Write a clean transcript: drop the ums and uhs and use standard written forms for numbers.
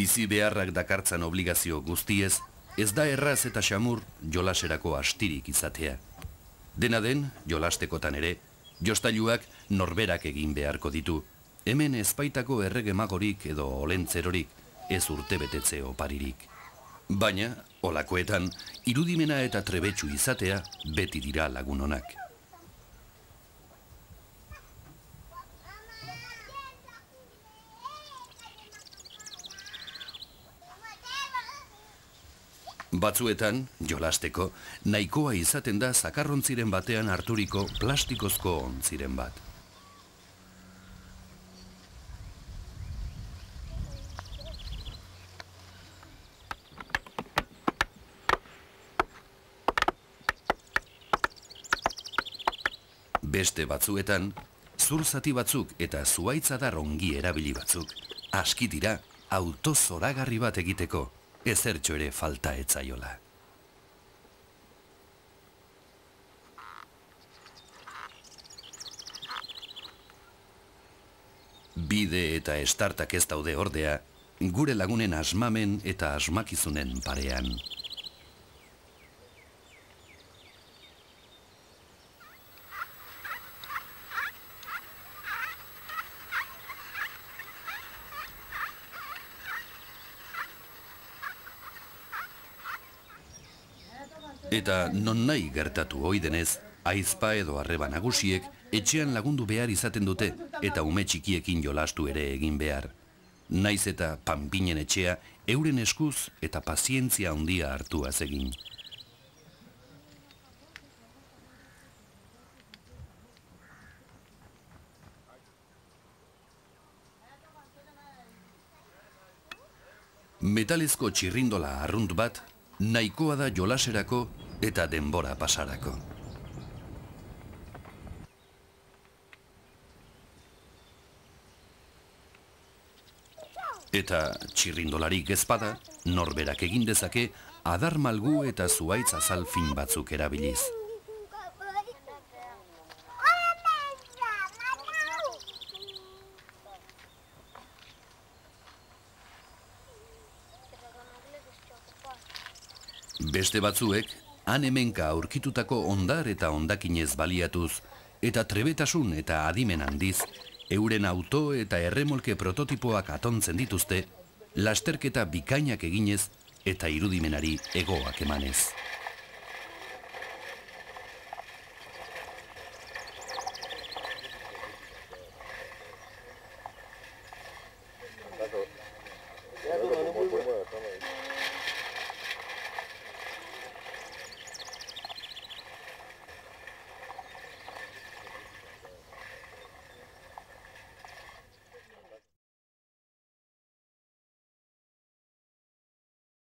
Bizi beharrak dakartzan obligazio guztiez, ez da erraz eta xamur jolaserako astirik izatea. Dena den, jolastekotan ere, jostailuak norberak egin beharko ditu. Hemen ezpaitako erregemagorik edo olentzerorik, ez urtebetetze oparirik. Baina, olakoetan, irudimena eta trebetsu izatea beti dira lagun onak. Batzuetan, jolasteko, nahikoa izaten da zakarrontziren batean harturiko plastikozko ontziren bat. Beste batzuetan, zur zati batzuk eta zuhaitzadar ongi erabili batzuk, aski dira auto zoragarri bat egiteko, ezertxo ere falta etzaiola. Bide eta estartak ez daude ordea, gure lagunen asmamen eta asmakizunen parean. Eta non nahi gertatu ohi denez, aizpa edo arreba nagusiek etxean lagundu behar izaten dute eta ume txikiekin jolastu ere egin behar. Naiz eta panpinen etxea euren eskuz eta pazientzia handia hartuaz egin. Metalezko txirrindola arrunt bat nahikoa da jolaserako eta denbora pasarako. Eta txirrindolarik ezpada, norberak egin dezake adar malgu eta zuhaitz azal fin batzuk erabiliz. Beste batzuek, han hemenka aurkitutako ondar eta ondakinez baliatuz, eta trebetasun eta adimen handiz, euren auto eta erremolke prototipoak atontzen dituzte, lasterketa bikainak eginez eta irudimenari egoak emanez.